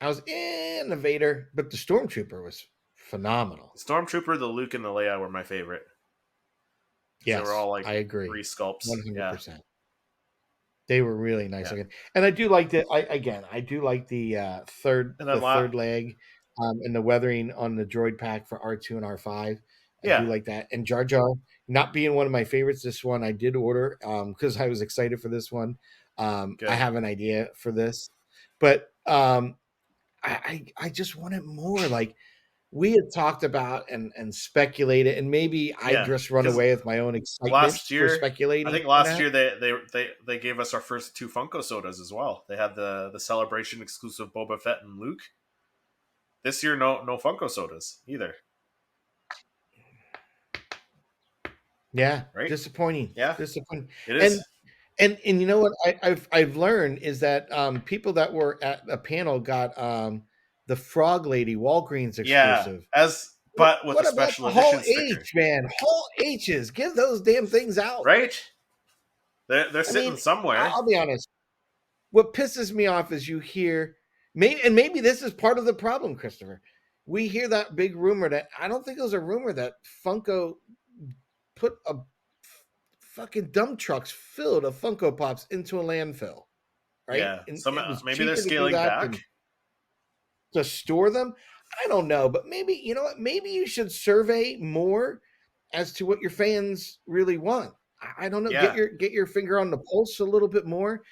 I was in the Vader, but the Stormtrooper was phenomenal. The Stormtrooper, the Luke, and the Leia were my favorite because they were Yes, all like I agree, resculpts. Yeah, 100%. They were really nice yeah, looking, and I do like the. I do like the and then third leg, and the weathering on the droid pack for R2 and R5. I do yeah, like that, and Jar Jar not being one of my favorites. This one I did order because I was excited for this one. I good. have an idea for this, but I just wanted more. Like we had talked about and speculated, and maybe I Yeah, just run because away with my own excitement last for year, I speculating think in last that. year they gave us our first 2 Funko sodas as well. They had the celebration exclusive Boba Fett and Luke. This year, no Funko sodas either. Yeah, Right? disappointing, Yeah, disappointing. it And is. you know what I've learned is that people that were at a panel got the Frog Lady Walgreens Yeah, exclusive. as but with a What about special the Hall edition sticker, H, man? Hall H's, give those damn things out. right? They're I sitting mean, somewhere, I'll be honest. What pisses me off is you hear maybe this is part of the problem, Christopher. We hear that big rumor that I don't think it was a rumor that Funko put a fucking dump trucks filled of Funko Pops into a landfill, right? yeah. And Some it was maybe they're cheaper to do scaling that back, than to store them. I don't know, but maybe you know what? Maybe you should survey more as to what your fans really want. I don't know. yeah, Get your finger on the pulse a little bit more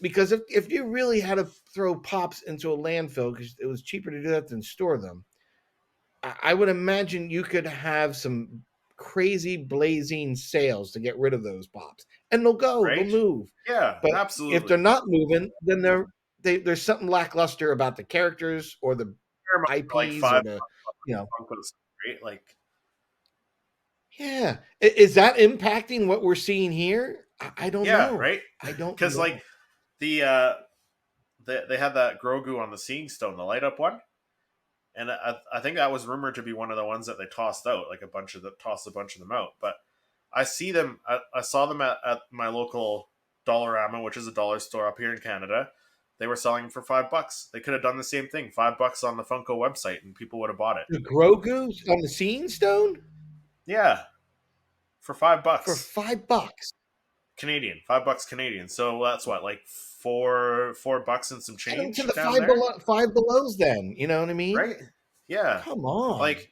because if you really had to throw pops into a landfill because it was cheaper to do that than store them, I would imagine you could have some crazy blazing sales to get rid of those pops, and they'll right? move. Yeah, But if they're absolutely. not moving, then there's something lackluster about the characters or the Fair amount for like IPs or five the you know. Funkos, right? Like, Yeah, is that impacting what we're seeing here? I don't yeah, know. right. I don't Because like know. the they had that Grogu on the Seeing Stone, the light up one, and I think that was rumored to be one of the ones that they tossed out, like tossed a bunch of them out. But I see them. I saw them at my local Dollarama, which is a dollar store up here in Canada. They were selling them for $5. They could have done the same thing, $5 on the Funko website, and people would have bought it. The Grogu's on the Seeing Stone Yeah, for five for bucks $5. Canadian, $5 Canadian. So that's what, like $4 and some Get them to change the down there, five belows. Then you know what I right? mean. Yeah, Come on, like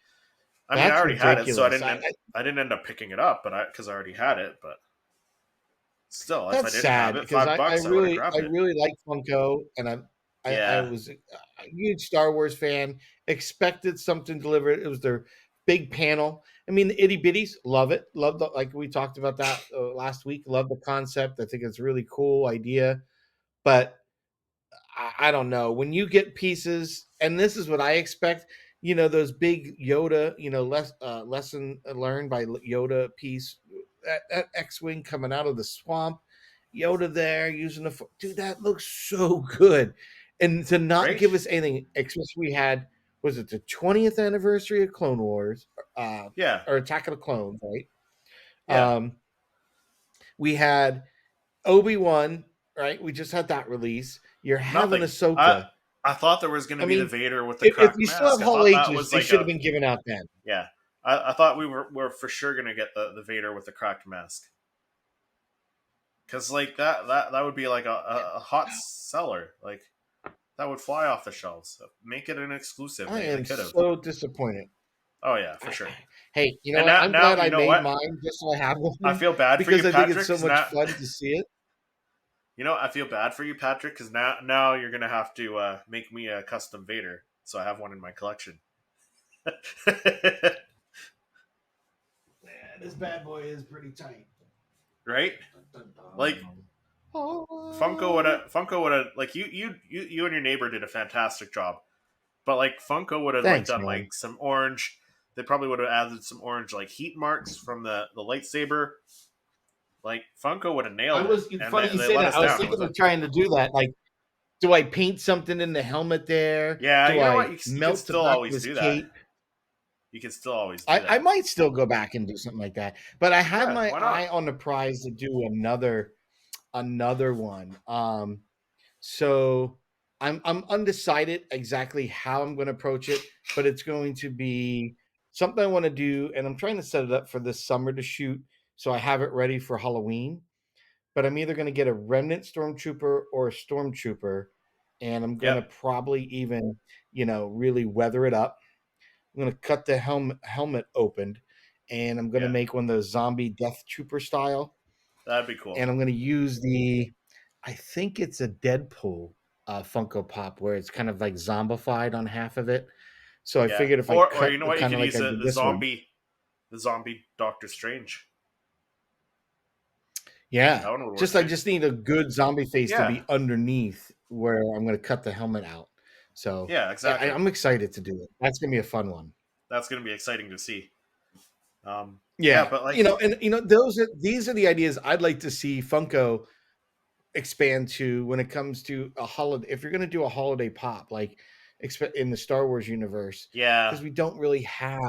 I mean, I that's already had it, so ridiculous. I didn't end up picking it up, but because I already had it. But still, if I That's didn't have sad it, because $5, I would have grabbed I it. really like Funko, and I Yeah, was a huge Star Wars fan. Expected something delivered. It was their big panel. I mean, the itty bitties love it. Love the like we talked about that last week. Love the concept. I think it's a really cool idea, but I don't know when you get pieces, and this is what I expect. You know those big Yoda, lesson learned by Yoda piece, that X-wing coming out of the swamp, Yoda there using dude. That looks so good, and to not right. give us anything, especially we had was it the 20th anniversary of Clone Wars, uh, Yeah, or Attack of the Clones, right? yeah. Um, we had Obi-Wan, right? We just had that release. You're having Nothing. I Ahsoka. I thought there was going to I be the mean, Vader with the if cracked you still have mask. I Hall thought that H's, was they like should have a been given out then. yeah. I thought we were for sure going to get the Vader with the cracked mask because like that would be like a hot seller. Like that would fly off the shelves. Make it an exclusive. I They am could have. so disappointed. Oh yeah, for sure. Hey, you know And what? now, I'm glad you I know made what? mine just so I have I one feel bad for you, because I think it's Patrick. so Because much now, fun to see it. I feel bad for you, Patrick. Because now you're gonna have to make me a custom Vader, so I have one in my collection. Yeah, this bad boy is pretty tight. Right? Like Funko would have like you and your neighbor did a fantastic job. But like Funko would have like Thanks, done man. like some orange. They probably would have added some orange like heat marks from the lightsaber. Like Funko would have I nailed it, was and funny you they say let that. us I was down. It was thinking a of trying to do that. Like, do I paint something in the helmet there? yeah. Do You know I what? You can melt the still back of always his do that. cape? You can still always do I that. might still go back and do something like that. But I have Yeah, my why not? eye on the prize to do another. another one. So I'm undecided exactly how I'm going to approach it, but it's going to be something I want to do, and I'm trying to set it up for this summer to shoot, so I have it ready for Halloween. But I'm either going to get a remnant stormtrooper or a stormtrooper, and I'm going Yeah, to probably even, really weather it up. I'm going to cut the helmet opened, and I'm going to yeah, make one of those zombie death trooper style, that'd be cool. and I'm going to use I think it's a Deadpool Funko Pop where it's kind of like zombified on half of it. So I Yeah, figured if I or cut you know what, you kind could of like use I did the this one, zombie Doctor Strange. yeah, That one would work just I too. just need a good zombie face to Yeah, be underneath where I'm going to cut the helmet out. So yeah, yeah, exactly. I'm excited to do it. That's going to be a fun one. That's gonna be exciting to see. Yeah, Yeah, but like, and these are the ideas I'd like to see Funko expand to when it comes to a holiday. If you're going to do a holiday pop, like in the Star Wars universe, yeah, because we don't really have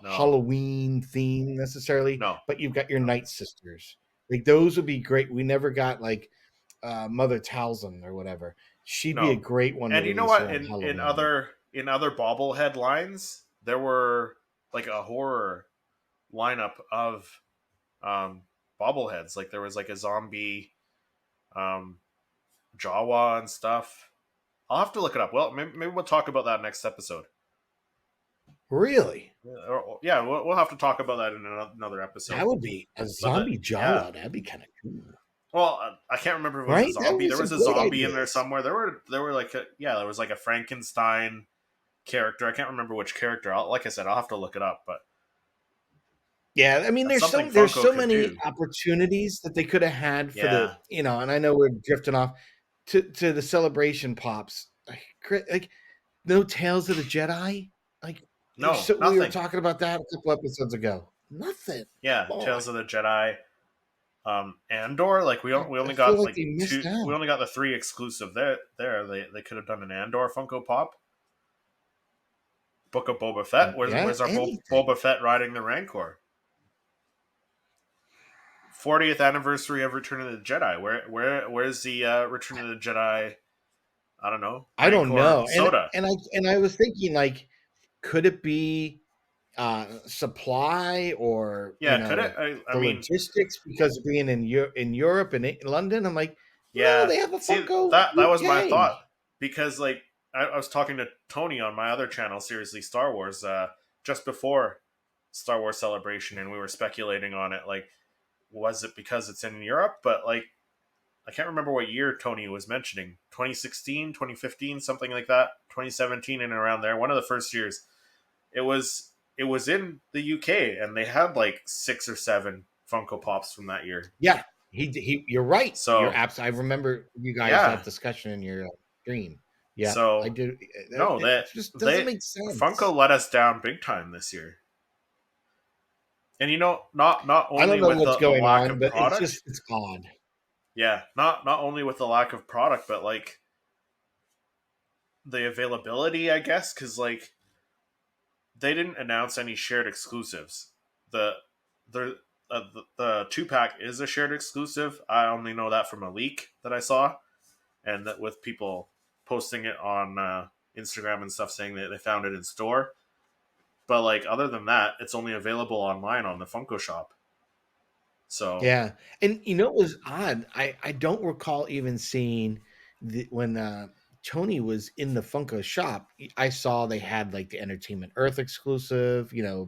no, Halloween theme necessarily, no, but you've got your no, Night Sisters. Like those would be great. We never got like Mother Talzin or whatever. She'd be a no. great one to And you know release what? around In Halloween. other bobblehead lines, there were like a horror lineup of um bobbleheads. Like there was like a zombie um Jawa and stuff. I'll have to look it up. Well, maybe we'll talk about that next episode. Really? Yeah, we'll have to talk about that in another episode. That would be a But zombie yeah, Jawa. That'd be kind of cool. well, I can't remember if it was a Right? That would zombie. be There some was a great zombie in there ideas. somewhere. There were like there was like a Frankenstein character. I can't remember which character. Like I said, I'll have to look it up. But Yeah, I mean, that's something there's Funko so could many do. opportunities that they could have had for Yeah, and I know we're drifting off to the celebration pops. Like no Tales of the Jedi. Like no, so we were nothing. talking about that a couple episodes ago. Nothing. Yeah, Come on. Tales of the Jedi. Andor, like we I only feel got like like they missed two. We out. only got the three exclusive there. They could have done an Andor Funko Pop. Book of Boba Fett. Yeah, Where's our anything. Boba Fett riding the Rancor? 40th anniversary of Return of the Jedi. Where's the Return of the Jedi? I don't know. I don't Rancor know. soda. And I was thinking like, could it be supply or Yeah, could it? I the mean, logistics because of being in Europe and in London? I'm like, no, yeah. they have a See, Funko that was my thought UK. because like I was talking to Tony on my other channel, seriously Star Wars, just before Star Wars Celebration, and we were speculating on it. Like, was it because it's in Europe? But like, I can't remember what year Tony was mentioning. 2016, 2015, something like that. 2017 and around there. One of the first years. It was in the UK and they had like 6 or 7 Funko Pops from that year. Yeah, he. You're right. You're So, absolutely. I remember you guys yeah. that discussion in your stream. Yeah, I So, do. no, It that just doesn't they make sense. Funko let us down big time this year. And not I don't only know with what's the going lack on, of but product. it's odd. Yeah, not only with the lack of product, but like the availability, I guess, cuz like they didn't announce any shared exclusives. The the 2-pack is a shared exclusive. I only know that from a leak that I saw, and that with people posting it on Instagram and stuff saying that they found it in store. But like other than that, it's only available online on the Funko Shop. So Yeah, and it was odd. I don't recall even seeing when Tony was in the Funko shop. I saw they had like the Entertainment Earth exclusive, yeah,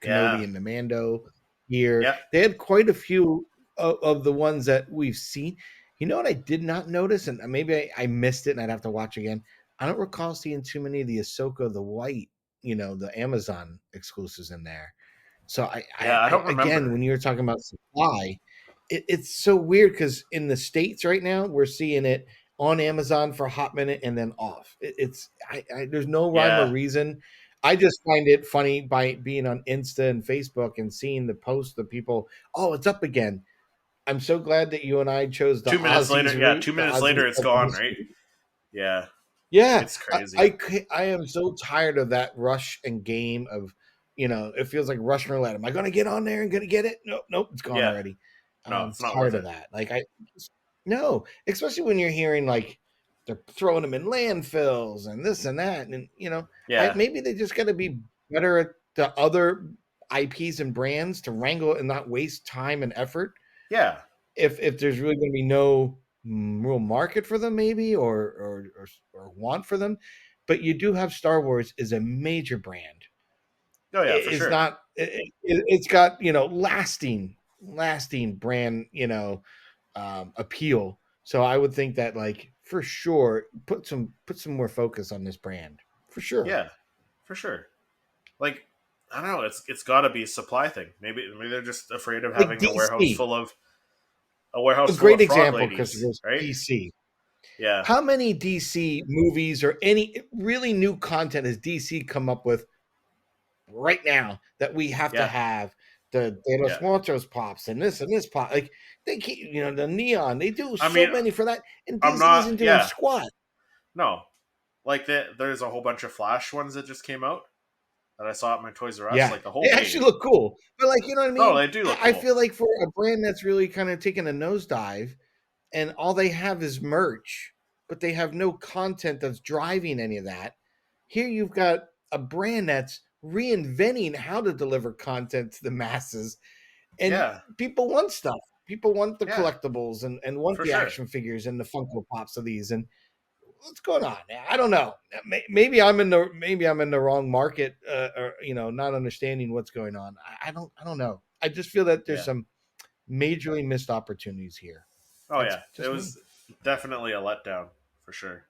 Kenobi and the Mando here. yeah, They had quite a few of the ones that we've seen. You know what I did not notice, and maybe I missed it, and I'd have to watch again. I don't recall seeing too many of the Ahsoka the White, the Amazon exclusives in there. So yeah. I I don't again, remember. when you were talking about supply, it's so weird because in the States right now, we're seeing it on Amazon for a hot minute and then off. There's no rhyme or Yeah, reason. I just find it funny by being on Insta and Facebook and seeing the post of people, oh, it's up again. I'm so glad that you and I chose the 2 minutes later. Aussies Yeah, route, 2 minutes the Aussies later, it's of the gone. Right? history. Yeah, Yeah, it's crazy. I am so tired of that rush and game of, it feels like Russian roulette. Am I going to get on there and going to get it? Nope, nope, it's gone Yeah, already. No, it's not worth tired of it. that. No, especially when you're hearing like they're throwing them in landfills and this and that, and Yeah, maybe they just got to be better at the other IPs and brands to wrangle and not waste time and effort. yeah, If there's really going to be no real market for them, maybe or want for them, but you do have Star Wars is a major brand. oh yeah, for It's sure. not. It's got lasting brand appeal. So I would think that like for sure put some more focus on this brand for sure. Yeah, for sure. Like, I don't know. It's got to be a supply thing. Maybe they're just afraid of Like having DC, a warehouse a full of great frog example, ladies, Christopher, is right? DC. Yeah, How many DC movies or any really new content has DC come up with right now that we have to yeah, have the De yeah. Los Muertos pops and this pop? Like they keep, the neon. They do I so mean, many for that, and I'm Disney not. isn't doing Yeah, squat. no. Like there's a whole bunch of Flash ones that just came out that I saw at my Toys R Us. Yeah, Like the they whole actually wave. look cool, but like you know what I No, mean. they do look I cool. feel like for a brand that's really kind of taken a nosedive, and all they have is merch, but they have no content that's driving any of that. Here you've got a brand that's reinventing how to deliver content to the masses, and Yeah, people want stuff. People want the yeah, collectibles and want for the sure. action figures and the Funko Pops of these. And what's going on? I don't know. Maybe I'm in the wrong market, or not understanding what's going on. I don't know. I just feel that there's Yeah. some majorly missed opportunities here. Oh That's yeah, it just me. was definitely a letdown for sure.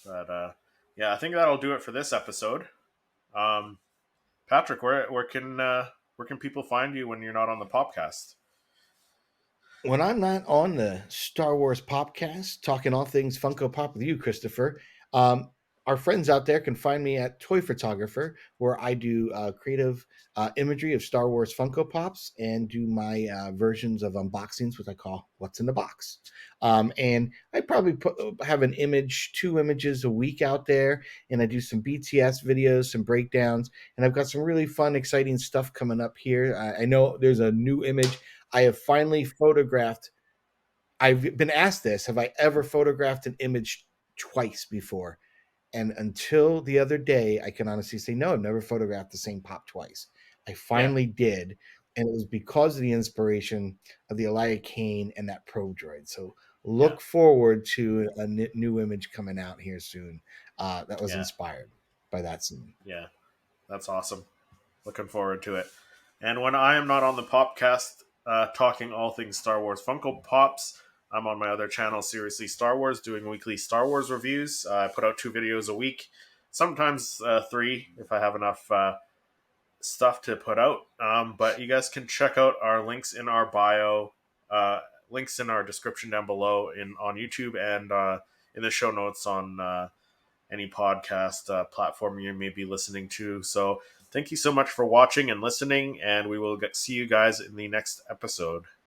But yeah, I think that'll do it for this episode. Um, Patrick, where can people find you when you're not on the podcast? When I'm not on the Star Wars Popcast talking all things Funko Pop with you, Christopher, um, our friends out there can find me at Toy Photographer, where I do creative imagery of Star Wars Funko Pops and do my versions of unboxings, which I call "What's in the Box." And I probably have two images a week out there, and I do some BTS videos, some breakdowns, and I've got some really fun, exciting stuff coming up here. I know there's a new image I have finally photographed. I've been asked this: have I ever photographed an image twice before? And until the other day, I can honestly say no. I've never photographed the same pop twice. I Yeah, finally did, and it was because of the inspiration of the Elia Kane and that Pro Droid. So yeah, look forward to a new image coming out here soon. That was yeah, inspired by that scene. yeah. That's awesome. Looking forward to it. And when I am not on the podcast talking all things Star Wars Funko Pops, I'm on my other channel, Seriously Star Wars, doing weekly Star Wars reviews. I put out 2 videos a week, sometimes 3 if I have enough stuff to put out. But you guys can check out our links in our bio, links in our description down below on YouTube and in the show notes on any podcast platform you may be listening to. So thank you so much for watching and listening, and we will see you guys in the next episode.